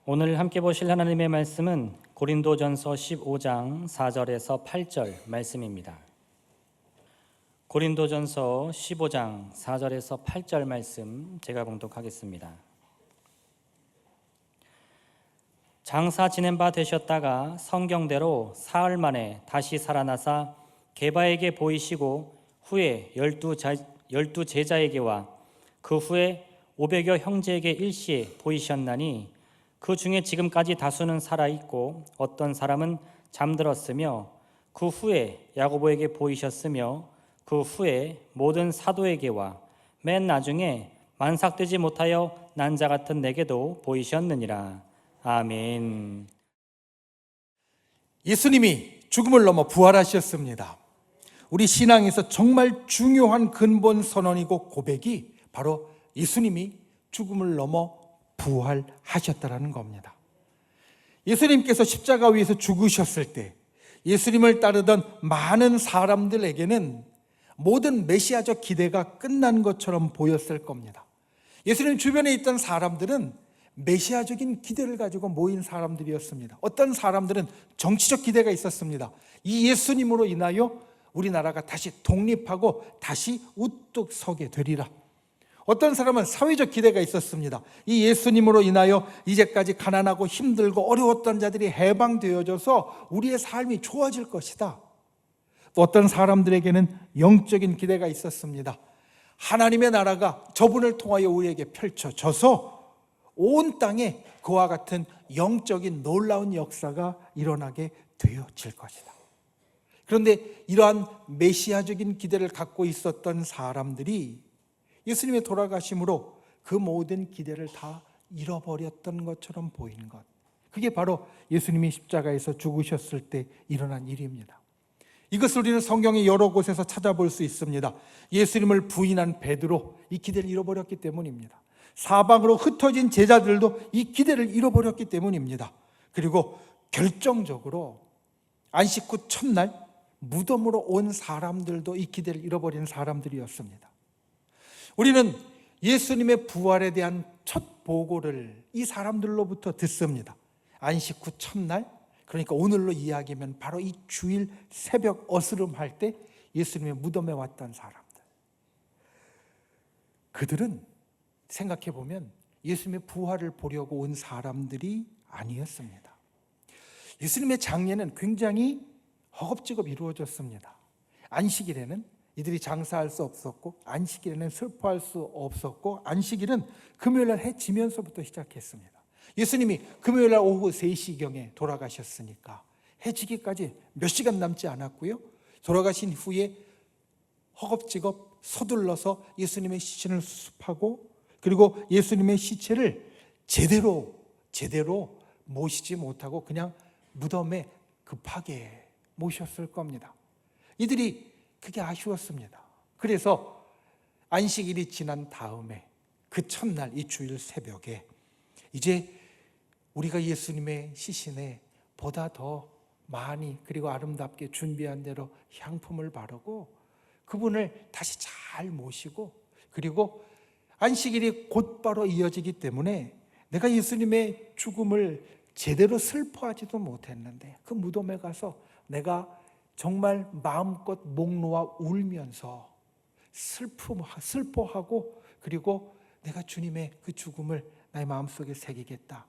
오늘 함께 보실 하나님의 말씀은 고린도전서 15장 4절에서 8절 말씀입니다. 고린도전서 15장 4절에서 8절 말씀 제가 봉독하겠습니다. 장사 지낸 바 되셨다가 성경대로 사흘 만에 다시 살아나사 게바에게 보이시고 후에 열두 제자에게와 그 후에 500여 형제에게 일시에 보이셨나니 그 중에 지금까지 다수는 살아있고 어떤 사람은 잠들었으며 그 후에 야고보에게 보이셨으며 그 후에 모든 사도에게와 맨 나중에 만삭되지 못하여 난 자 같은 내게도 보이셨느니라. 아멘. 예수님이 죽음을 넘어 부활하셨습니다. 우리 신앙에서 정말 중요한 근본 선언이고 고백이 바로 예수님이 죽음을 넘어 부활하셨다라는 겁니다. 예수님께서 십자가 위에서 죽으셨을 때 예수님을 따르던 많은 사람들에게는 모든 메시아적 기대가 끝난 것처럼 보였을 겁니다. 예수님 주변에 있던 사람들은 메시아적인 기대를 가지고 모인 사람들이었습니다. 어떤 사람들은 정치적 기대가 있었습니다. 이 예수님으로 인하여 우리나라가 다시 독립하고 다시 우뚝 서게 되리라. 어떤 사람은 사회적 기대가 있었습니다. 이 예수님으로 인하여 이제까지 가난하고 힘들고 어려웠던 자들이 해방되어져서 우리의 삶이 좋아질 것이다. 또 어떤 사람들에게는 영적인 기대가 있었습니다. 하나님의 나라가 저분을 통하여 우리에게 펼쳐져서 온 땅에 그와 같은 영적인 놀라운 역사가 일어나게 되어질 것이다. 그런데 이러한 메시아적인 기대를 갖고 있었던 사람들이 예수님의 돌아가심으로 그 모든 기대를 다 잃어버렸던 것처럼 보이는 것, 그게 바로 예수님이 십자가에서 죽으셨을 때 일어난 일입니다. 이것을 우리는 성경의 여러 곳에서 찾아볼 수 있습니다. 예수님을 부인한 베드로 이 기대를 잃어버렸기 때문입니다. 사방으로 흩어진 제자들도 이 기대를 잃어버렸기 때문입니다. 그리고 결정적으로 안식 후 첫날 무덤으로 온 사람들도 이 기대를 잃어버린 사람들이었습니다. 우리는 예수님의 부활에 대한 첫 보고를 이 사람들로부터 듣습니다. 안식 후 첫날, 그러니까 오늘로 이야기하면 바로 이 주일 새벽 어스름할 때 예수님의 무덤에 왔던 사람들, 그들은 생각해 보면 예수님의 부활을 보려고 온 사람들이 아니었습니다. 예수님의 장례는 굉장히 허겁지겁 이루어졌습니다. 안식일에는 이들이 장사할 수 없었고, 안식일에는 슬퍼할 수 없었고, 안식일은 금요일날 해 지면서부터 시작했습니다. 예수님이 금요일날 오후 3시경에 돌아가셨으니까 해 지기까지 몇 시간 남지 않았고요. 돌아가신 후에 허겁지겁 서둘러서 예수님의 시신을 수습하고, 그리고 예수님의 시체를 제대로 모시지 못하고 그냥 무덤에 급하게 모셨을 겁니다. 이들이 그게 아쉬웠습니다. 그래서 안식일이 지난 다음에 그 첫날 이 주일 새벽에 이제 우리가 예수님의 시신에 보다 더 많이 그리고 아름답게 준비한 대로 향품을 바르고 그분을 다시 잘 모시고, 그리고 안식일이 곧바로 이어지기 때문에 내가 예수님의 죽음을 제대로 슬퍼하지도 못했는데 그 무덤에 가서 내가 정말 마음껏 목 놓아 울면서 슬퍼하고, 그리고 내가 주님의 그 죽음을 나의 마음속에 새기겠다,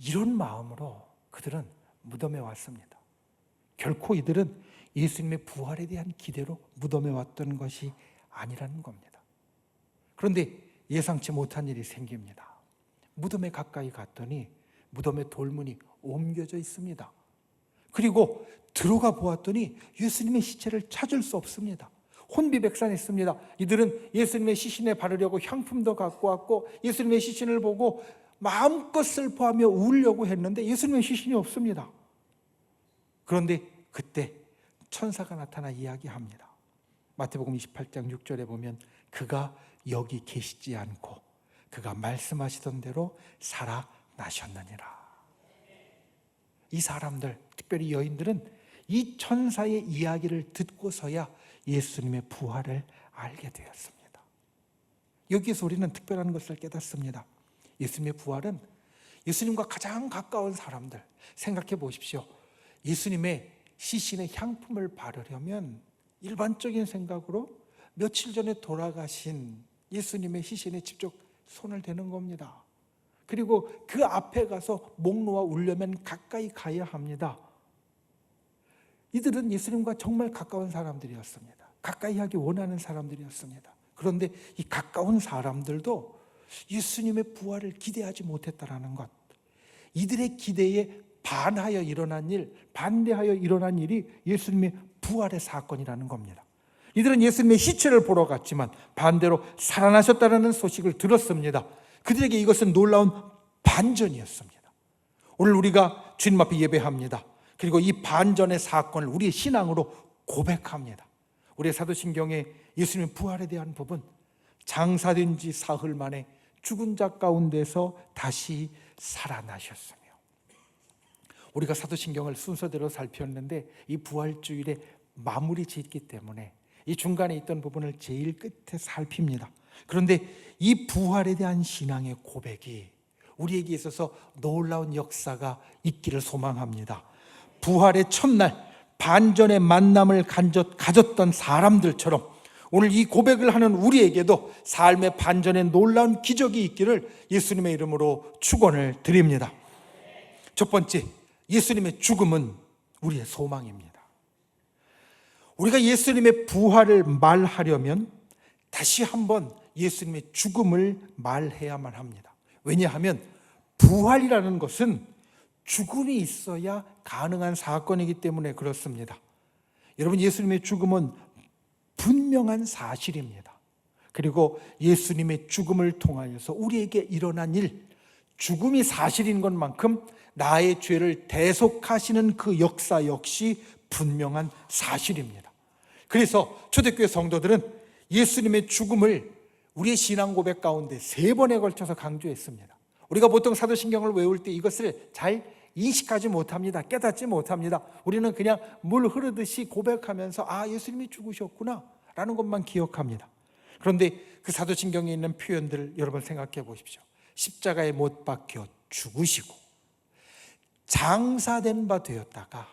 이런 마음으로 그들은 무덤에 왔습니다. 결코 이들은 예수님의 부활에 대한 기대로 무덤에 왔던 것이 아니라는 겁니다. 그런데 예상치 못한 일이 생깁니다. 무덤에 가까이 갔더니 무덤의 돌문이 옮겨져 있습니다. 그리고 들어가 보았더니 예수님의 시체를 찾을 수 없습니다. 혼비백산했습니다. 이들은 예수님의 시신에 바르려고 향품도 갖고 왔고 예수님의 시신을 보고 마음껏 슬퍼하며 울려고 했는데 예수님의 시신이 없습니다. 그런데 그때 천사가 나타나 이야기합니다. 마태복음 28장 6절에 보면 그가 여기 계시지 않고 그가 말씀하시던 대로 살아나셨느니라. 이 사람들, 특별히 여인들은 이 천사의 이야기를 듣고서야 예수님의 부활을 알게 되었습니다. 여기에서 우리는 특별한 것을 깨닫습니다. 예수님의 부활은 예수님과 가장 가까운 사람들 생각해 보십시오. 예수님의 시신의 향품을 바르려면 일반적인 생각으로 며칠 전에 돌아가신 예수님의 시신에 직접 손을 대는 겁니다. 그리고 그 앞에 가서 목 놓아 울려면 가까이 가야 합니다. 이들은 예수님과 정말 가까운 사람들이었습니다. 가까이 하기 원하는 사람들이었습니다. 그런데 이 가까운 사람들도 예수님의 부활을 기대하지 못했다라는 것, 이들의 기대에 반대하여 일어난 일이 예수님의 부활의 사건이라는 겁니다. 이들은 예수님의 시체를 보러 갔지만 반대로 살아나셨다는 소식을 들었습니다. 그들에게 이것은 놀라운 반전이었습니다. 오늘 우리가 주님 앞에 예배합니다. 그리고 이 반전의 사건을 우리의 신앙으로 고백합니다. 우리의 사도신경에 예수님의 부활에 대한 부분, 장사된 지 사흘 만에 죽은 자 가운데서 다시 살아나셨으며, 우리가 사도신경을 순서대로 살폈는데 이 부활주일에 마무리 짓기 때문에 이 중간에 있던 부분을 제일 끝에 살핍니다. 그런데 이 부활에 대한 신앙의 고백이 우리에게 있어서 놀라운 역사가 있기를 소망합니다. 부활의 첫날 반전의 만남을 가졌던 사람들처럼 오늘 이 고백을 하는 우리에게도 삶의 반전의 놀라운 기적이 있기를 예수님의 이름으로 축원을 드립니다. 첫 번째, 예수님의 죽음은 우리의 소망입니다. 우리가 예수님의 부활을 말하려면 다시 한번 예수님의 죽음을 말해야만 합니다. 왜냐하면 부활이라는 것은 죽음이 있어야 가능한 사건이기 때문에 그렇습니다. 여러분, 예수님의 죽음은 분명한 사실입니다. 그리고 예수님의 죽음을 통하여서 우리에게 일어난 일, 죽음이 사실인 것만큼 나의 죄를 대속하시는 그 역사 역시 분명한 사실입니다. 그래서 초대교회 성도들은 예수님의 죽음을 우리의 신앙 고백 가운데 3번에 걸쳐서 강조했습니다. 우리가 보통 사도신경을 외울 때 이것을 잘 인식하지 못합니다. 깨닫지 못합니다. 우리는 그냥 물 흐르듯이 고백하면서 예수님이 죽으셨구나 라는 것만 기억합니다. 그런데 그 사도신경에 있는 표현들을 여러분 생각해 보십시오. 십자가에 못 박혀 죽으시고 장사된 바 되었다가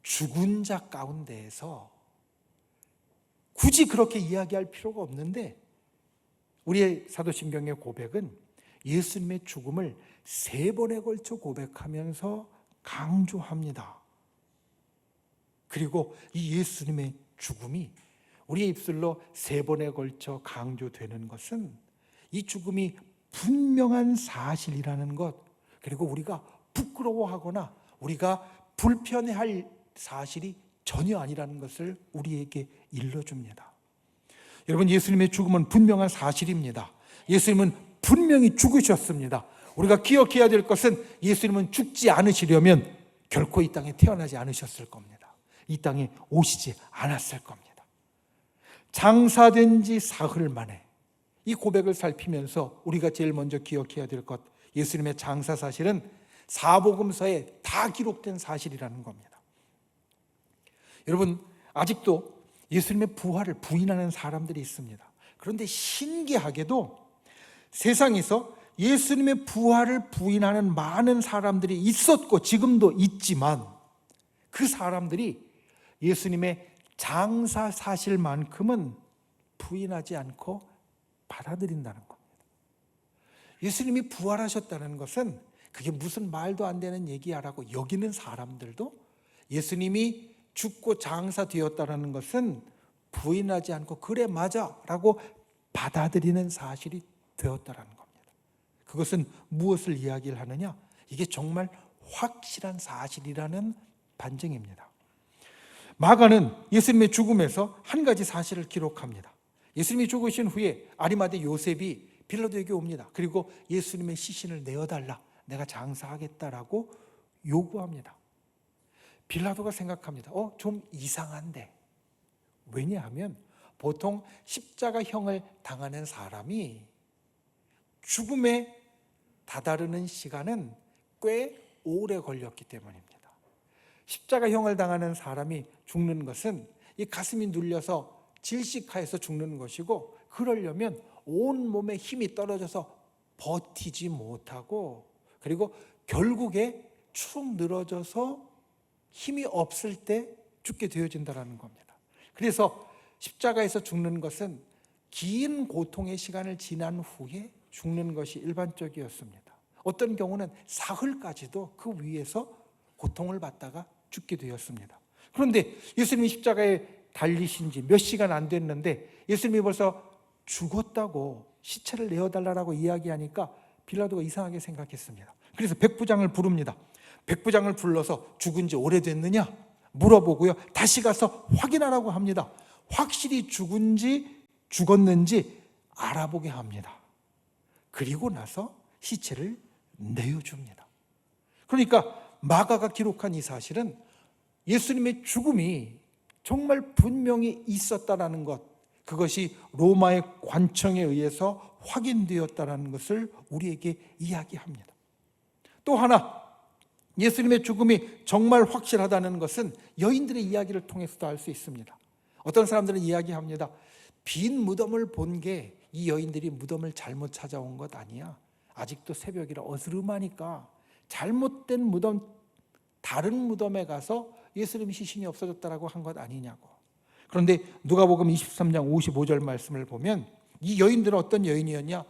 죽은 자 가운데에서, 굳이 그렇게 이야기할 필요가 없는데 우리의 사도신경의 고백은 예수님의 죽음을 3번에 걸쳐 고백하면서 강조합니다. 그리고 이 예수님의 죽음이 우리의 입술로 3번에 걸쳐 강조되는 것은 이 죽음이 분명한 사실이라는 것, 그리고 우리가 부끄러워하거나 우리가 불편해할 사실이 전혀 아니라는 것을 우리에게 일러줍니다. 여러분, 예수님의 죽음은 분명한 사실입니다. 예수님은 분명히 죽으셨습니다. 우리가 기억해야 될 것은 예수님은 죽지 않으시려면 결코 이 땅에 태어나지 않으셨을 겁니다. 이 땅에 오시지 않았을 겁니다. 장사된 지 사흘 만에 이 고백을 살피면서 우리가 제일 먼저 기억해야 될 것, 예수님의 장사 사실은 사복음서에 다 기록된 사실이라는 겁니다. 여러분, 아직도 예수님의 부활을 부인하는 사람들이 있습니다. 그런데 신기하게도 세상에서 예수님의 부활을 부인하는 많은 사람들이 있었고 지금도 있지만 그 사람들이 예수님의 장사 사실만큼은 부인하지 않고 받아들인다는 겁니다. 예수님이 부활하셨다는 것은 그게 무슨 말도 안 되는 얘기야라고 여기는 사람들도 예수님이 죽고 장사되었다는 것은 부인하지 않고 그래 맞아 라고 받아들이는 사실이 되었다는 겁니다. 그것은 무엇을 이야기를 하느냐? 이게 정말 확실한 사실이라는 반증입니다. 마가는 예수님의 죽음에서 한 가지 사실을 기록합니다. 예수님이 죽으신 후에 아리마대 요셉이 빌라도에게 옵니다. 그리고 예수님의 시신을 내어달라, 내가 장사하겠다라고 요구합니다. 빌라도가 생각합니다. 좀 이상한데. 왜냐하면 보통 십자가형을 당하는 사람이 죽음에 다다르는 시간은 꽤 오래 걸렸기 때문입니다. 십자가형을 당하는 사람이 죽는 것은 이 가슴이 눌려서 질식하여서 죽는 것이고, 그러려면 온 몸에 힘이 떨어져서 버티지 못하고 그리고 결국에 축 늘어져서 힘이 없을 때 죽게 되어진다는 겁니다. 그래서 십자가에서 죽는 것은 긴 고통의 시간을 지난 후에 죽는 것이 일반적이었습니다. 어떤 경우는 사흘까지도 그 위에서 고통을 받다가 죽게 되었습니다. 그런데 예수님이 십자가에 달리신 지 몇 시간 안 됐는데 예수님이 벌써 죽었다고 시체를 내어달라고 이야기하니까 빌라도가 이상하게 생각했습니다. 그래서 백부장을 부릅니다. 백부장을 불러서 죽은 지 오래됐느냐 물어보고요, 다시 가서 확인하라고 합니다. 확실히 죽었는지 알아보게 합니다. 그리고 나서 시체를 내어줍니다. 그러니까 마가가 기록한 이 사실은 예수님의 죽음이 정말 분명히 있었다라는 것, 그것이 로마의 관청에 의해서 확인되었다는 것을 우리에게 이야기합니다. 또 하나, 예수님의 죽음이 정말 확실하다는 것은 여인들의 이야기를 통해서도 알 수 있습니다. 어떤 사람들은 이야기합니다. 빈 무덤을 본 게 이 여인들이 무덤을 잘못 찾아온 것 아니야. 아직도 새벽이라 어스름하니까 잘못된 무덤, 다른 무덤에 가서 예수님 시신이 없어졌다라고 한 것 아니냐고. 그런데 누가복음 23장 55절 말씀을 보면 이 여인들은 어떤 여인이었냐?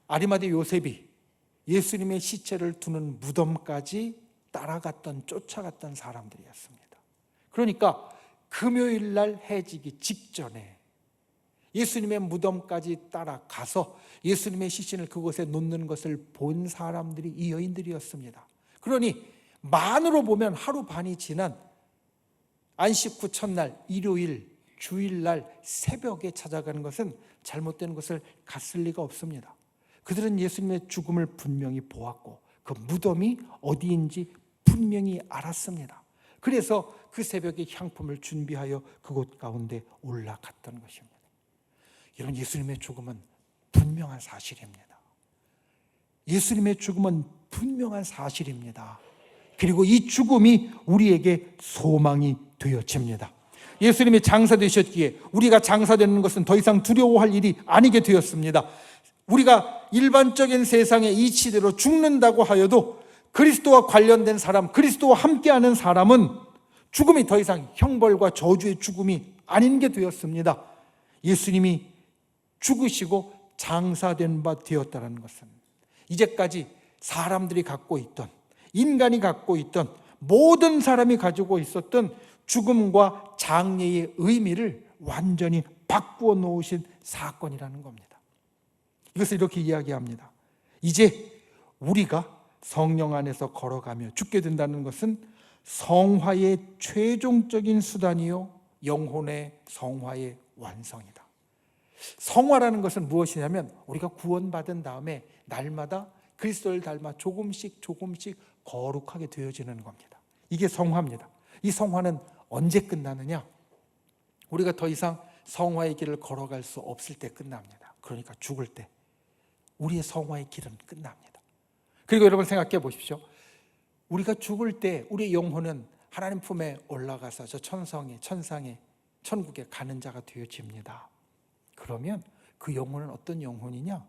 아리마대 요셉이 예수님의 시체를 두는 무덤까지 따라갔던, 쫓아갔던 사람들이었습니다. 그러니까 금요일 날 해지기 직전에 예수님의 무덤까지 따라가서 예수님의 시신을 그곳에 놓는 것을 본 사람들이 이 여인들이었습니다. 그러니 만으로 보면 하루 반이 지난 안식 후 첫날 일요일 주일날 새벽에 찾아가는 것은 잘못된 것을 갔을 리가 없습니다. 그들은 예수님의 죽음을 분명히 보았고 그 무덤이 어디인지 분명히 알았습니다. 그래서 그 새벽에 향품을 준비하여 그곳 가운데 올라갔던 것입니다. 이런 예수님의 죽음은 분명한 사실입니다. 예수님의 죽음은 분명한 사실입니다. 그리고 이 죽음이 우리에게 소망이 되어집니다. 예수님이 장사되셨기에 우리가 장사되는 것은 더 이상 두려워할 일이 아니게 되었습니다. 우리가 일반적인 세상의 이치대로 죽는다고 하여도 그리스도와 관련된 사람, 그리스도와 함께하는 사람은 죽음이 더 이상 형벌과 저주의 죽음이 아닌 게 되었습니다. 예수님이 죽으시고 장사된 바 되었다는 것은 이제까지 사람들이 갖고 있던, 인간이 갖고 있던, 모든 사람이 가지고 있었던 죽음과 장례의 의미를 완전히 바꾸어 놓으신 사건이라는 겁니다. 이것을 이렇게 이야기합니다. 이제 우리가 성령 안에서 걸어가며 죽게 된다는 것은 성화의 최종적인 수단이요 영혼의 성화의 완성이다. 성화라는 것은 무엇이냐면 우리가 구원받은 다음에 날마다 그리스도를 닮아 조금씩 거룩하게 되어지는 겁니다. 이게 성화입니다. 이 성화는 언제 끝나느냐? 우리가 더 이상 성화의 길을 걸어갈 수 없을 때 끝납니다. 그러니까 죽을 때 우리의 성화의 길은 끝납니다. 그리고 여러분 생각해 보십시오. 우리가 죽을 때 우리의 영혼은 하나님 품에 올라가서 저 천상에 천국에 가는 자가 되어집니다. 그러면 그 영혼은 어떤 영혼이냐?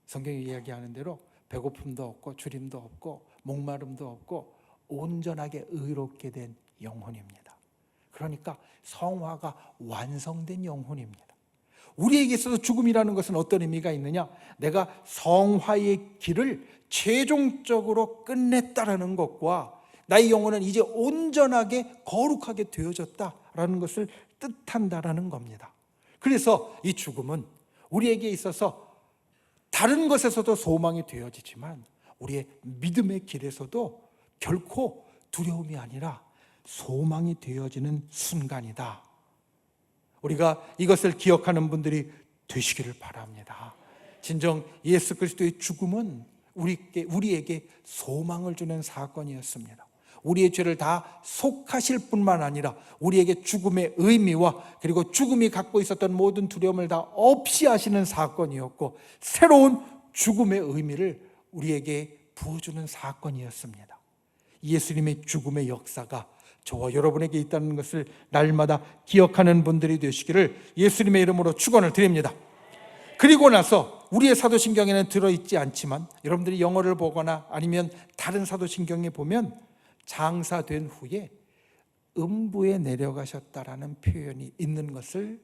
성경이 이야기하는 대로 배고픔도 없고 주림도 없고 목마름도 없고 온전하게 의롭게 된 영혼입니다. 그러니까 성화가 완성된 영혼입니다. 우리에게 있어서 죽음이라는 것은 어떤 의미가 있느냐? 내가 성화의 길을 최종적으로 끝냈다라는 것과 나의 영혼은 이제 온전하게 거룩하게 되어졌다라는 것을 뜻한다라는 겁니다. 그래서 이 죽음은 우리에게 있어서 다른 것에서도 소망이 되어지지만 우리의 믿음의 길에서도 결코 두려움이 아니라 소망이 되어지는 순간이다. 우리가 이것을 기억하는 분들이 되시기를 바랍니다. 진정 예수 그리스도의 죽음은 우리에게 소망을 주는 사건이었습니다. 우리의 죄를 다 속하실 뿐만 아니라 우리에게 죽음의 의미와 그리고 죽음이 갖고 있었던 모든 두려움을 다 없이 하시는 사건이었고 새로운 죽음의 의미를 우리에게 부어주는 사건이었습니다. 예수님의 죽음의 역사가 저와 여러분에게 있다는 것을 날마다 기억하는 분들이 되시기를 예수님의 이름으로 축원을 드립니다. 그리고 나서 우리의 사도신경에는 들어있지 않지만 여러분들이 영어를 보거나 아니면 다른 사도신경에 보면 장사된 후에 음부에 내려가셨다라는 표현이 있는 것을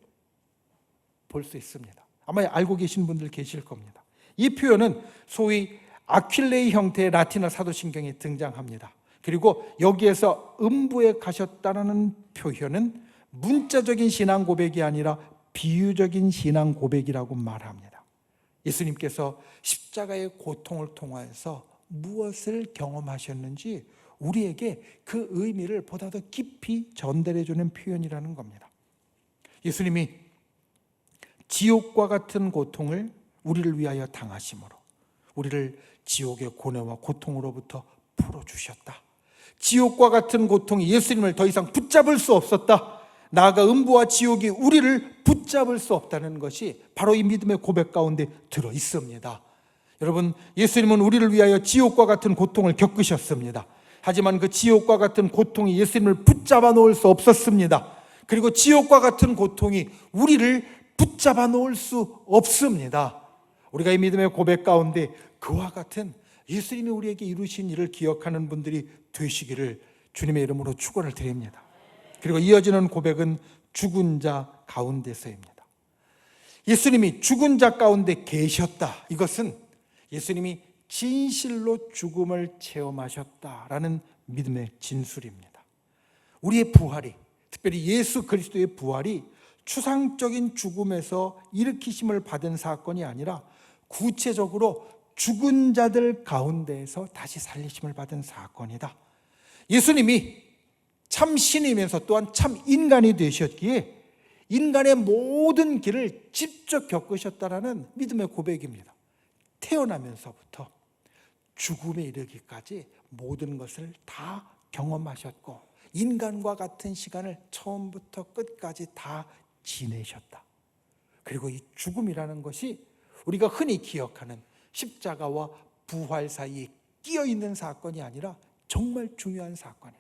볼 수 있습니다. 아마 알고 계신 분들 계실 겁니다. 이 표현은 소위 아퀼레이 형태의 라틴어 사도신경에 등장합니다. 그리고 여기에서 음부에 가셨다는 표현은 문자적인 신앙 고백이 아니라 비유적인 신앙 고백이라고 말합니다. 예수님께서 십자가의 고통을 통하여서 무엇을 경험하셨는지 우리에게 그 의미를 보다 더 깊이 전달해 주는 표현이라는 겁니다. 예수님이 지옥과 같은 고통을 우리를 위하여 당하심으로 우리를 지옥의 고뇌와 고통으로부터 풀어주셨다. 지옥과 같은 고통이 예수님을 더 이상 붙잡을 수 없었다. 나아가 음부와 지옥이 우리를 붙잡을 수 없다는 것이 바로 이 믿음의 고백 가운데 들어 있습니다. 여러분, 예수님은 우리를 위하여 지옥과 같은 고통을 겪으셨습니다. 하지만 그 지옥과 같은 고통이 예수님을 붙잡아 놓을 수 없었습니다. 그리고 지옥과 같은 고통이 우리를 붙잡아 놓을 수 없습니다. 우리가 이 믿음의 고백 가운데 그와 같은 예수님이 우리에게 이루신 일을 기억하는 분들이 되시기를 주님의 이름으로 축원을 드립니다. 그리고 이어지는 고백은 죽은 자 가운데서입니다. 예수님이 죽은 자 가운데 계셨다. 이것은 예수님이 진실로 죽음을 체험하셨다라는 믿음의 진술입니다. 우리의 부활이, 특별히 예수 그리스도의 부활이 추상적인 죽음에서 일으키심을 받은 사건이 아니라 구체적으로 죽은 자들 가운데에서 다시 살리심을 받은 사건이다. 예수님이 참 신이면서 또한 참 인간이 되셨기에 인간의 모든 길을 직접 겪으셨다라는 믿음의 고백입니다. 태어나면서부터 죽음에 이르기까지 모든 것을 다 경험하셨고 인간과 같은 시간을 처음부터 끝까지 다 지내셨다. 그리고 이 죽음이라는 것이 우리가 흔히 기억하는 십자가와 부활 사이에 끼어 있는 사건이 아니라 정말 중요한 사건이다.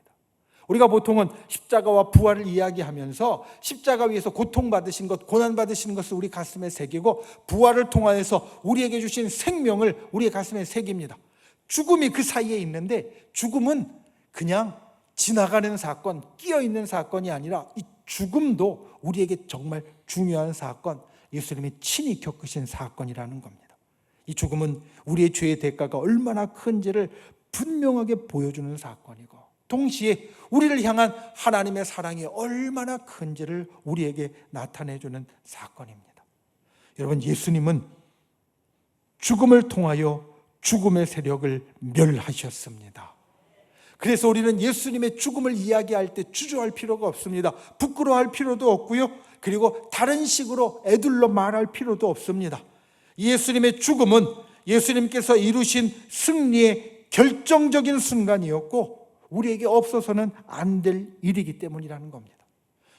우리가 보통은 십자가와 부활을 이야기하면서 십자가 위에서 고통받으신 것, 고난받으신 것을 우리 가슴에 새기고 부활을 통하여서 우리에게 주신 생명을 우리의 가슴에 새깁니다. 죽음이 그 사이에 있는데 죽음은 그냥 지나가는 사건, 끼어 있는 사건이 아니라 이 죽음도 우리에게 정말 중요한 사건, 예수님이 친히 겪으신 사건이라는 겁니다. 이 죽음은 우리의 죄의 대가가 얼마나 큰지를 분명하게 보여주는 사건이고 동시에 우리를 향한 하나님의 사랑이 얼마나 큰지를 우리에게 나타내주는 사건입니다. 여러분, 예수님은 죽음을 통하여 죽음의 세력을 멸하셨습니다. 그래서 우리는 예수님의 죽음을 이야기할 때 주저할 필요가 없습니다. 부끄러워할 필요도 없고요. 그리고 다른 식으로 애둘러 말할 필요도 없습니다. 예수님의 죽음은 예수님께서 이루신 승리의 결정적인 순간이었고 우리에게 없어서는 안 될 일이기 때문이라는 겁니다.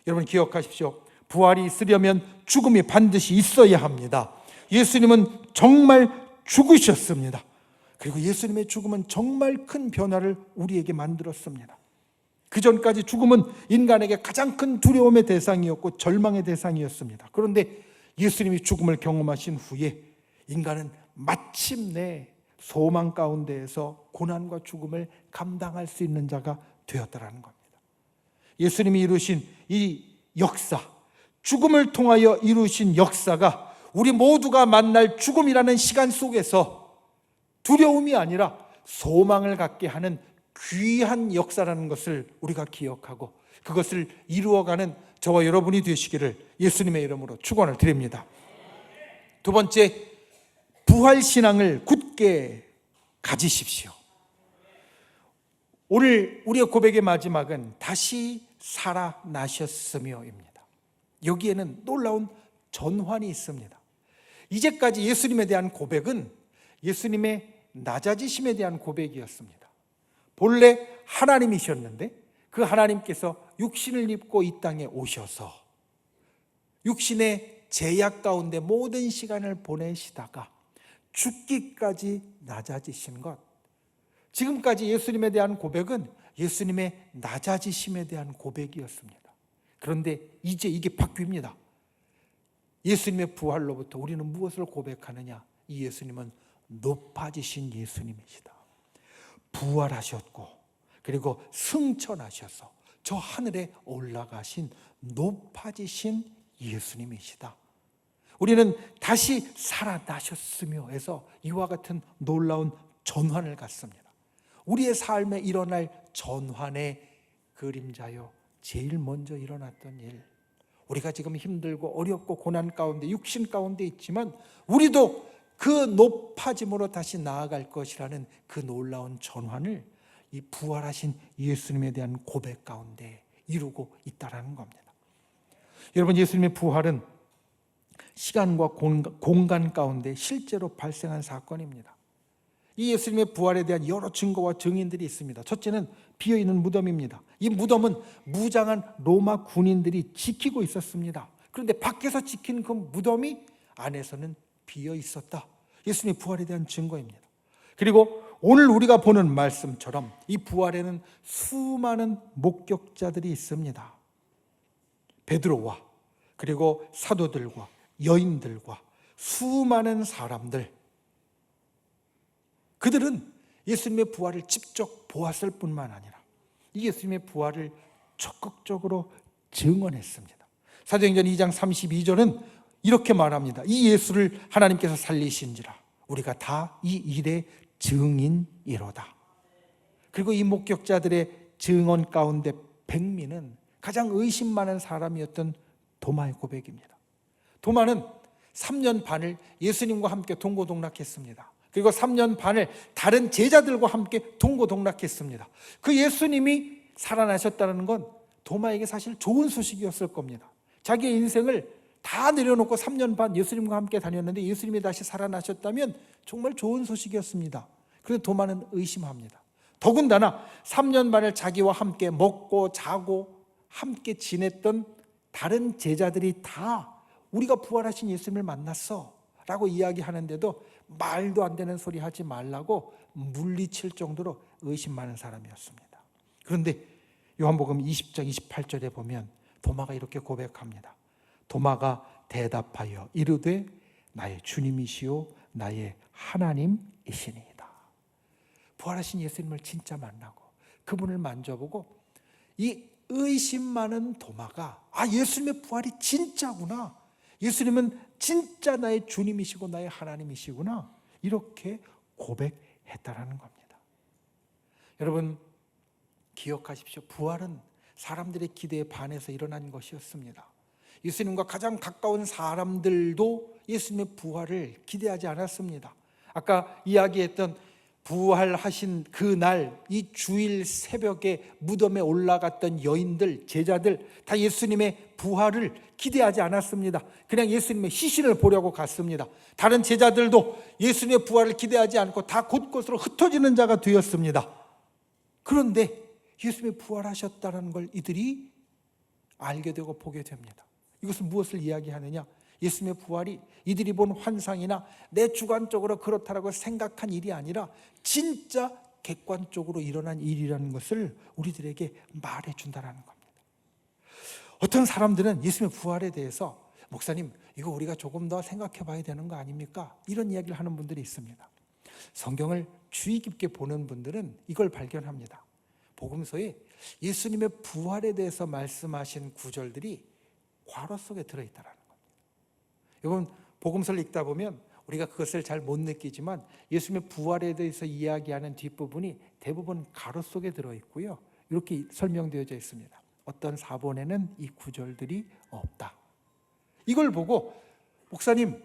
여러분 기억하십시오. 부활이 있으려면 죽음이 반드시 있어야 합니다. 예수님은 정말 죽으셨습니다. 그리고 예수님의 죽음은 정말 큰 변화를 우리에게 만들었습니다. 그 전까지 죽음은 인간에게 가장 큰 두려움의 대상이었고 절망의 대상이었습니다. 그런데 예수님이 죽음을 경험하신 후에 인간은 마침내 소망 가운데에서 고난과 죽음을 감당할 수 있는 자가 되었다라는 겁니다. 예수님이 이루신 이 역사, 죽음을 통하여 이루신 역사가 우리 모두가 만날 죽음이라는 시간 속에서 두려움이 아니라 소망을 갖게 하는 귀한 역사라는 것을 우리가 기억하고 그것을 이루어가는 저와 여러분이 되시기를 예수님의 이름으로 축원을 드립니다. 두 번째, 부활신앙을 굳게 가지십시오. 오늘 우리의 고백의 마지막은 다시 살아나셨으며입니다. 여기에는 놀라운 전환이 있습니다. 이제까지 예수님에 대한 고백은 예수님의 낮아지심에 대한 고백이었습니다. 본래 하나님이셨는데 그 하나님께서 육신을 입고 이 땅에 오셔서 육신의 제약 가운데 모든 시간을 보내시다가 죽기까지 낮아지신 것. 지금까지 예수님에 대한 고백은 예수님의 낮아지심에 대한 고백이었습니다. 그런데 이제 이게 바뀝니다. 예수님의 부활로부터 우리는 무엇을 고백하느냐? 이 예수님은 높아지신 예수님이시다. 부활하셨고 그리고 승천하셔서 저 하늘에 올라가신 높아지신 예수님이시다. 우리는 다시 살아나셨으며 해서 이와 같은 놀라운 전환을 갖습니다. 우리의 삶에 일어날 전환의 그림자요, 제일 먼저 일어났던 일, 우리가 지금 힘들고 어렵고 고난 가운데 육신 가운데 있지만 우리도 그 높아짐으로 다시 나아갈 것이라는 그 놀라운 전환을 이 부활하신 예수님에 대한 고백 가운데 이루고 있다는 겁니다. 여러분, 예수님의 부활은 시간과 공간 가운데 실제로 발생한 사건입니다. 이 예수님의 부활에 대한 여러 증거와 증인들이 있습니다. 첫째는 비어있는 무덤입니다. 이 무덤은 무장한 로마 군인들이 지키고 있었습니다. 그런데 밖에서 지킨 그 무덤이 안에서는 비어 있었다. 예수님의 부활에 대한 증거입니다. 그리고 오늘 우리가 보는 말씀처럼 이 부활에는 수많은 목격자들이 있습니다. 베드로와 그리고 사도들과 여인들과 수많은 사람들, 그들은 예수님의 부활을 직접 보았을 뿐만 아니라 이 예수님의 부활을 적극적으로 증언했습니다. 사도행전 2장 32절은 이렇게 말합니다. 이 예수를 하나님께서 살리신지라 우리가 다 이 일의 증인이로다. 그리고 이 목격자들의 증언 가운데 백미는 가장 의심 많은 사람이었던 도마의 고백입니다. 도마는 3년 반을 예수님과 함께 동고동락했습니다. 그리고 3년 반을 다른 제자들과 함께 동고동락했습니다. 그 예수님이 살아나셨다는 건 도마에게 사실 좋은 소식이었을 겁니다. 자기의 인생을 다 내려놓고 3년 반 예수님과 함께 다녔는데 예수님이 다시 살아나셨다면 정말 좋은 소식이었습니다. 그런데 도마는 의심합니다. 더군다나 3년 반을 자기와 함께 먹고 자고 함께 지냈던 다른 제자들이 다 우리가 부활하신 예수님을 만났어 라고 이야기하는데도 말도 안 되는 소리 하지 말라고 물리칠 정도로 의심 많은 사람이었습니다. 그런데 요한복음 20장 28절에 보면 도마가 이렇게 고백합니다. 도마가 대답하여 이르되 나의 주님이시요 나의 하나님이시니이다. 부활하신 예수님을 진짜 만나고 그분을 만져보고 이 의심 많은 도마가 예수님의 부활이 진짜구나, 예수님은 진짜 나의 주님이시고 나의 하나님이시구나, 이렇게 고백했다라는 겁니다. 여러분 기억하십시오. 부활은 사람들의 기대에 반해서 일어난 것이었습니다. 예수님과 가장 가까운 사람들도 예수님의 부활을 기대하지 않았습니다. 아까 이야기했던 부활하신 그날 이 주일 새벽에 무덤에 올라갔던 여인들, 제자들 다 예수님의 부활을 기대하지 않았습니다. 그냥 예수님의 시신을 보려고 갔습니다. 다른 제자들도 예수님의 부활을 기대하지 않고 다 곳곳으로 흩어지는 자가 되었습니다. 그런데 예수님이 부활하셨다는 걸 이들이 알게 되고 보게 됩니다. 이것은 무엇을 이야기하느냐? 예수님의 부활이 이들이 본 환상이나 내 주관적으로 그렇다라고 생각한 일이 아니라 진짜 객관적으로 일어난 일이라는 것을 우리들에게 말해준다는 겁니다. 어떤 사람들은 예수님의 부활에 대해서 목사님 이거 우리가 조금 더 생각해 봐야 되는 거 아닙니까? 이런 이야기를 하는 분들이 있습니다. 성경을 주의 깊게 보는 분들은 이걸 발견합니다. 복음서에 예수님의 부활에 대해서 말씀하신 구절들이 괄호 속에 들어있다는 겁니다. 여러분 복음서를 읽다 보면 우리가 그것을 잘 못 느끼지만 예수님의 부활에 대해서 이야기하는 뒷부분이 대부분 가로 속에 들어있고요, 이렇게 설명되어져 있습니다. 어떤 사본에는 이 구절들이 없다. 이걸 보고 목사님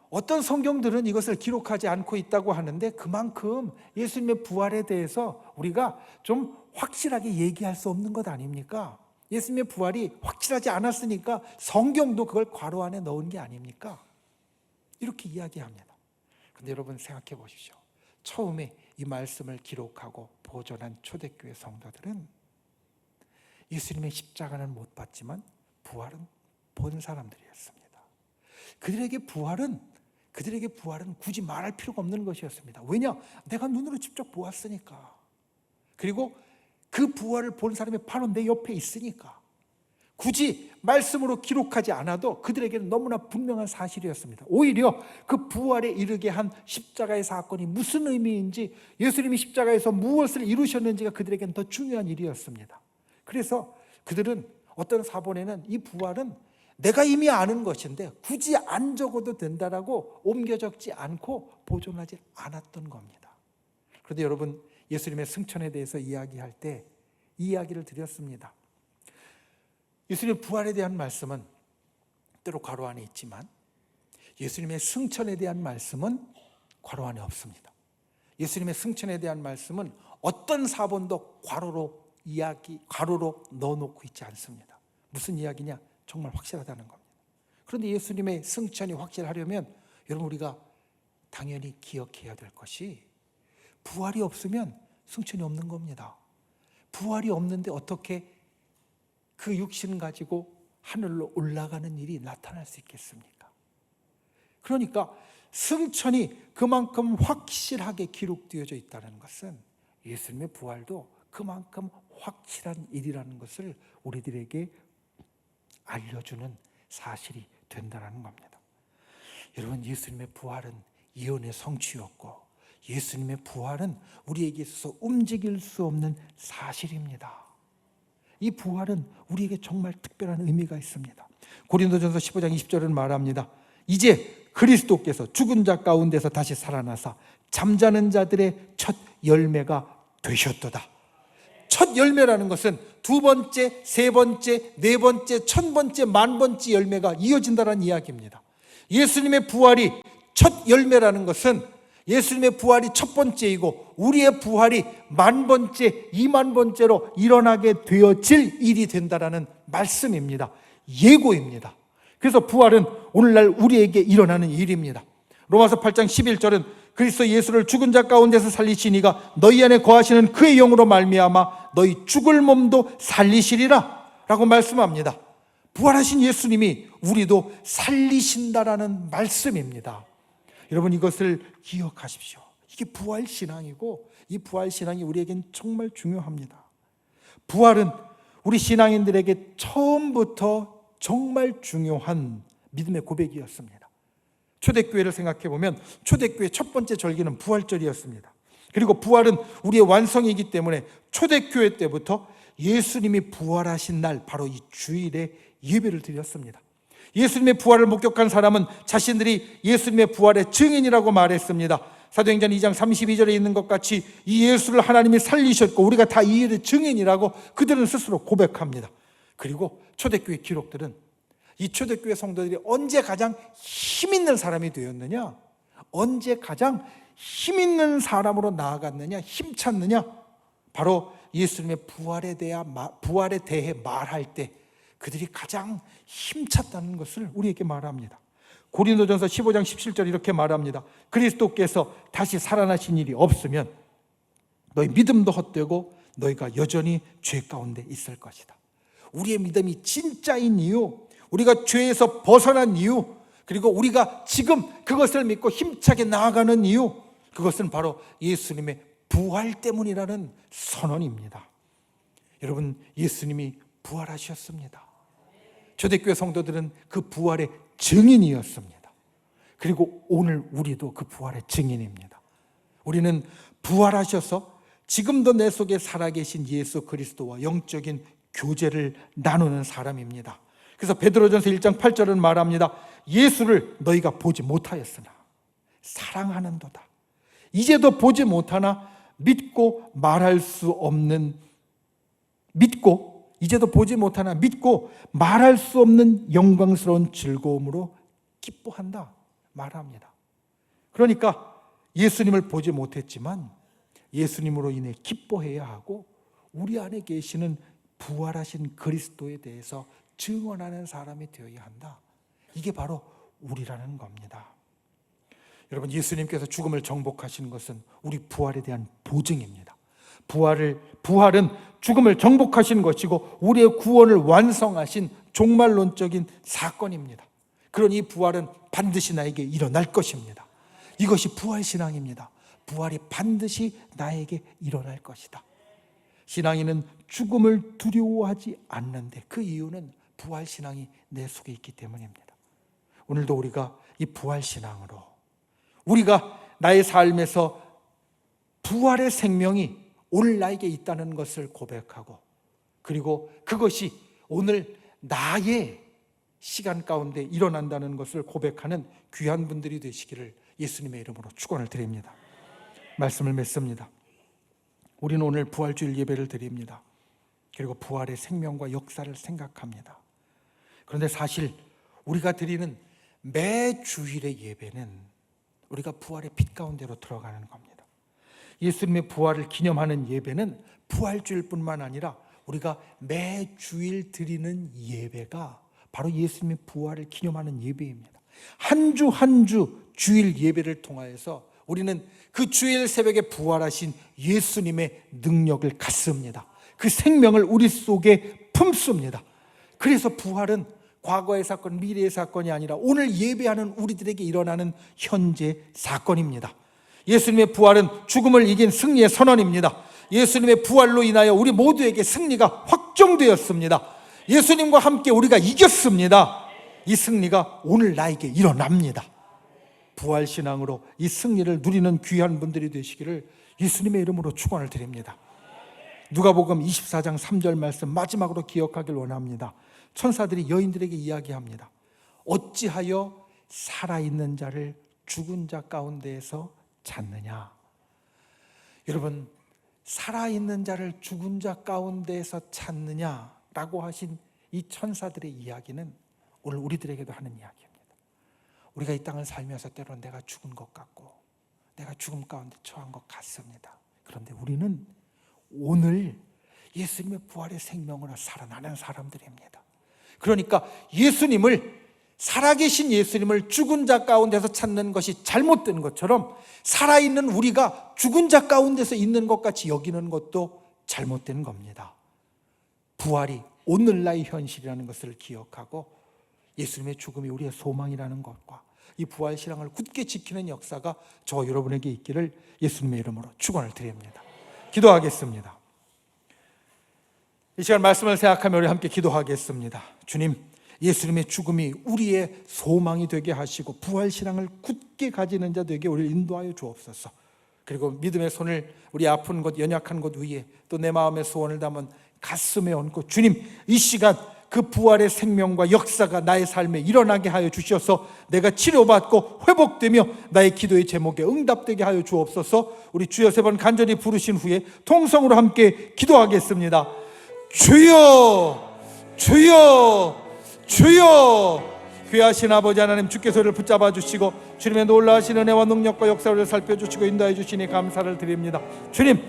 어떤 성경들은 이것을 기록하지 않고 있다고 하는데 그만큼 예수님의 부활에 대해서 우리가 좀 확실하게 얘기할 수 없는 것 아닙니까? 예수님의 부활이 확실하지 않았으니까 성경도 그걸 괄호 안에 넣은 게 아닙니까? 이렇게 이야기합니다. 그런데 여러분 생각해 보십시오. 처음에 이 말씀을 기록하고 보존한 초대교회 성도들은 예수님의 십자가는 못 봤지만 부활은 본 사람들이었습니다. 그들에게 부활은 굳이 말할 필요가 없는 것이었습니다. 왜냐? 내가 눈으로 직접 보았으니까. 그리고 그 부활을 본 사람이 바로 내 옆에 있으니까. 굳이 말씀으로 기록하지 않아도 그들에게는 너무나 분명한 사실이었습니다. 오히려 그 부활에 이르게 한 십자가의 사건이 무슨 의미인지, 예수님이 십자가에서 무엇을 이루셨는지가 그들에게는 더 중요한 일이었습니다. 그래서 그들은 어떤 사본에는 이 부활은 내가 이미 아는 것인데 굳이 안 적어도 된다라고 옮겨 적지 않고 보존하지 않았던 겁니다. 그런데 여러분, 예수님의 승천에 대해서 이야기할 때 이 이야기를 드렸습니다. 예수님의 부활에 대한 말씀은 때로 괄호 안에 있지만 예수님의 승천에 대한 말씀은 괄호 안에 없습니다. 예수님의 승천에 대한 말씀은 어떤 사본도 괄호로 넣어놓고 있지 않습니다. 무슨 이야기냐? 정말 확실하다는 겁니다. 그런데 예수님의 승천이 확실하려면 여러분, 우리가 당연히 기억해야 될 것이 부활이 없으면 승천이 없는 겁니다. 부활이 없는데 어떻게 그 육신 가지고 하늘로 올라가는 일이 나타날 수 있겠습니까? 그러니까 승천이 그만큼 확실하게 기록되어져 있다는 것은 예수님의 부활도 그만큼 확실한 일이라는 것을 우리들에게 알려주는 사실이 된다는 겁니다. 여러분, 예수님의 부활은 예언의 성취였고 예수님의 부활은 우리에게 있어서 움직일 수 없는 사실입니다. 이 부활은 우리에게 정말 특별한 의미가 있습니다. 고린도전서 15장 20절은 말합니다. 이제 그리스도께서 죽은 자 가운데서 다시 살아나사 잠자는 자들의 첫 열매가 되셨도다. 첫 열매라는 것은 두 번째, 세 번째, 네 번째, 천 번째, 만 번째 열매가 이어진다는 이야기입니다. 예수님의 부활이 첫 열매라는 것은 예수님의 부활이 첫 번째이고 우리의 부활이 만 번째, 2만 번째로 일어나게 되어질 일이 된다라는 말씀입니다. 예고입니다. 그래서 부활은 오늘날 우리에게 일어나는 일입니다. 로마서 8장 11절은 그리스도 예수를 죽은 자 가운데서 살리시니가 너희 안에 거하시는 그의 영으로 말미암아 너희 죽을 몸도 살리시리라 라고 말씀합니다. 부활하신 예수님이 우리도 살리신다라는 말씀입니다. 여러분, 이것을 기억하십시오. 이게 부활신앙이고 이 부활신앙이 우리에겐 정말 중요합니다. 부활은 우리 신앙인들에게 처음부터 정말 중요한 믿음의 고백이었습니다. 초대교회를 생각해보면 초대교회 첫 번째 절기는 부활절이었습니다. 그리고 부활은 우리의 완성이기 때문에 초대교회 때부터 예수님이 부활하신 날 바로 이 주일에 예배를 드렸습니다. 예수님의 부활을 목격한 사람은 자신들이 예수님의 부활의 증인이라고 말했습니다. 사도행전 2장 32절에 있는 것 같이 이 예수를 하나님이 살리셨고 우리가 다 이 일의 증인이라고 그들은 스스로 고백합니다. 그리고 초대교회 기록들은 이 초대교회 성도들이 언제 가장 힘 있는 사람이 되었느냐, 언제 가장 힘 있는 사람으로 나아갔느냐, 힘찼느냐, 바로 예수님의 부활에 대해 말할 때 그들이 가장 힘찼다는 것을 우리에게 말합니다. 고린도전서 15장 17절 이렇게 말합니다. 그리스도께서 다시 살아나신 일이 없으면 너희 믿음도 헛되고 너희가 여전히 죄 가운데 있을 것이다. 우리의 믿음이 진짜인 이유, 우리가 죄에서 벗어난 이유, 그리고 우리가 지금 그것을 믿고 힘차게 나아가는 이유, 그것은 바로 예수님의 부활 때문이라는 선언입니다. 여러분, 예수님이 부활하셨습니다. 초대교회 성도들은 그 부활의 증인이었습니다. 그리고 오늘 우리도 그 부활의 증인입니다. 우리는 부활하셔서 지금도 내 속에 살아계신 예수 그리스도와 영적인 교제를 나누는 사람입니다. 그래서 베드로전서 1장 8절은 말합니다. 예수를 너희가 보지 못하였으나 사랑하는도다. 이제도 보지 못하나 이제도 보지 못하나 믿고 말할 수 없는 영광스러운 즐거움으로 기뻐한다 말합니다. 그러니까 예수님을 보지 못했지만 예수님으로 인해 기뻐해야 하고 우리 안에 계시는 부활하신 그리스도에 대해서 증언하는 사람이 되어야 한다. 이게 바로 우리라는 겁니다. 여러분, 예수님께서 죽음을 정복하신 것은 우리 부활에 대한 보증입니다. 부활은 죽음을 정복하신 것이고 우리의 구원을 완성하신 종말론적인 사건입니다. 그런 이 부활은 반드시 나에게 일어날 것입니다. 이것이 부활신앙입니다. 부활이 반드시 나에게 일어날 것이다. 신앙인은 죽음을 두려워하지 않는데 그 이유는 부활신앙이 내 속에 있기 때문입니다. 오늘도 우리가 이 부활신앙으로 우리가 나의 삶에서 부활의 생명이 오늘 나에게 있다는 것을 고백하고, 그리고 그것이 오늘 나의 시간 가운데 일어난다는 것을 고백하는 귀한 분들이 되시기를 예수님의 이름으로 축원을 드립니다. 말씀을 맺습니다. 우리는 오늘 부활주일 예배를 드립니다. 그리고 부활의 생명과 역사를 생각합니다. 그런데 사실 우리가 드리는 매 주일의 예배는 우리가 부활의 빛 가운데로 들어가는 겁니다. 예수님의 부활을 기념하는 예배는 부활주일뿐만 아니라 우리가 매 주일 드리는 예배가 바로 예수님의 부활을 기념하는 예배입니다. 한 주 한 주 주일 예배를 통하여서 우리는 그 주일 새벽에 부활하신 예수님의 능력을 갖습니다. 그 생명을 우리 속에 품습니다. 그래서 부활은 과거의 사건, 미래의 사건이 아니라 오늘 예배하는 우리들에게 일어나는 현재 사건입니다. 예수님의 부활은 죽음을 이긴 승리의 선언입니다. 예수님의 부활로 인하여 우리 모두에게 승리가 확정되었습니다. 예수님과 함께 우리가 이겼습니다. 이 승리가 오늘 나에게 일어납니다. 부활신앙으로 이 승리를 누리는 귀한 분들이 되시기를 예수님의 이름으로 축원을 드립니다. 누가복음 24장 3절 말씀 마지막으로 기억하길 원합니다. 천사들이 여인들에게 이야기합니다. 어찌하여 살아있는 자를 죽은 자 가운데에서 찾느냐. 여러분, 살아있는 자를 죽은 자 가운데에서 찾느냐라고 하신 이 천사들의 이야기는 오늘 우리들에게도 하는 이야기입니다. 우리가 이 땅을 살면서 때로는 내가 죽은 것 같고 내가 죽음 가운데 처한 것 같습니다. 그런데 우리는 오늘 예수님의 부활의 생명으로 살아나는 사람들입니다. 그러니까 살아계신 예수님을 죽은 자 가운데서 찾는 것이 잘못된 것처럼 살아있는 우리가 죽은 자 가운데서 있는 것 같이 여기는 것도 잘못된 겁니다. 부활이 오늘날의 현실이라는 것을 기억하고 예수님의 죽음이 우리의 소망이라는 것과 이 부활신앙을 굳게 지키는 역사가 저와 여러분에게 있기를 예수님의 이름으로 축원을 드립니다. 기도하겠습니다. 이 시간 말씀을 생각하며 우리 함께 기도하겠습니다. 주님, 예수님의 죽음이 우리의 소망이 되게 하시고 부활신앙을 굳게 가지는 자 되게 우리를 인도하여 주옵소서. 그리고 믿음의 손을 우리 아픈 곳, 연약한 곳 위에 또 내 마음의 소원을 담은 가슴에 얹고, 주님, 이 시간 그 부활의 생명과 역사가 나의 삶에 일어나게 하여 주셔서 내가 치료받고 회복되며 나의 기도의 제목에 응답되게 하여 주옵소서. 우리 주여 세 번 간절히 부르신 후에 통성으로 함께 기도하겠습니다. 주여, 주여, 주여. 귀하신 아버지 하나님, 주께서 우리를 붙잡아 주시고 주님의 놀라우신 은혜와 능력과 역사를 살펴주시고 인도해 주시니 감사를 드립니다. 주님,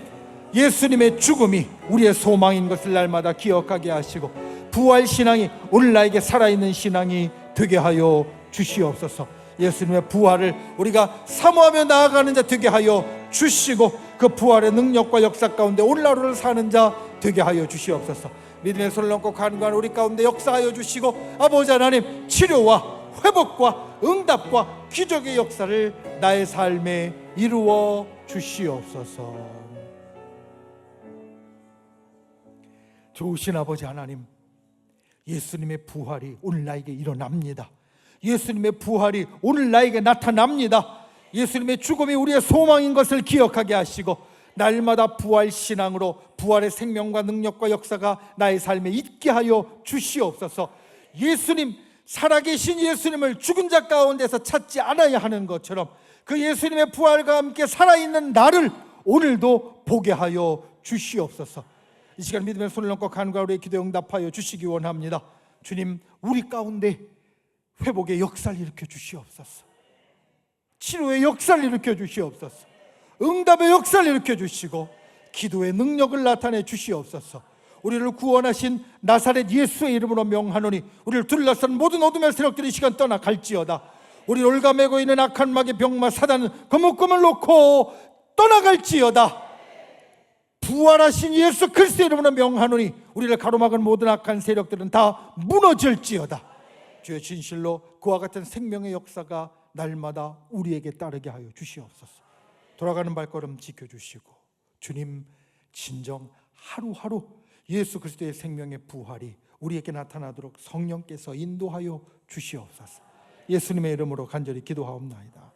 예수님의 죽음이 우리의 소망인 것을 날마다 기억하게 하시고 부활신앙이 오늘 나에게 살아있는 신앙이 되게 하여 주시옵소서. 예수님의 부활을 우리가 사모하며 나아가는 자 되게 하여 주시고 그 부활의 능력과 역사 가운데 오늘 하루를 사는 자 되게 하여 주시옵소서. 믿음의 손을 얹고 간구하는 우리 가운데 역사하여 주시고 아버지 하나님, 치료와 회복과 응답과 기적의 역사를 나의 삶에 이루어 주시옵소서. 좋으신 아버지 하나님, 예수님의 부활이 오늘 나에게 일어납니다. 예수님의 부활이 오늘 나에게 나타납니다. 예수님의 죽음이 우리의 소망인 것을 기억하게 하시고 날마다 부활 신앙으로 부활의 생명과 능력과 역사가 나의 삶에 있게 하여 주시옵소서. 예수님, 살아계신 예수님을 죽은 자 가운데서 찾지 않아야 하는 것처럼 그 예수님의 부활과 함께 살아있는 나를 오늘도 보게 하여 주시옵소서. 이 시간 믿음의 손을 얹고 간구하여 우리의 기도에 응답하여 주시기 원합니다. 주님, 우리 가운데 회복의 역사를 일으켜 주시옵소서. 치료의 역사를 일으켜 주시옵소서. 응답의 역사를 일으켜 주시고 기도의 능력을 나타내 주시옵소서. 우리를 구원하신 나사렛 예수의 이름으로 명하노니 우리를 둘러싼 모든 어둠의 세력들이 이 시간 떠나갈지어다. 우리 올가매고 있는 악한 마귀 병마 사단은 그 묶음을 놓고 떠나갈지어다. 부활하신 예수 그리스도의 이름으로 명하노니 우리를 가로막은 모든 악한 세력들은 다 무너질지어다. 주의 진실로 그와 같은 생명의 역사가 날마다 우리에게 따르게 하여 주시옵소서. 돌아가는 발걸음 지켜주시고 주님, 진정 하루하루 예수 그리스도의 생명의 부활이 우리에게 나타나도록 성령께서 인도하여 주시옵소서. 예수님의 이름으로 간절히 기도하옵나이다.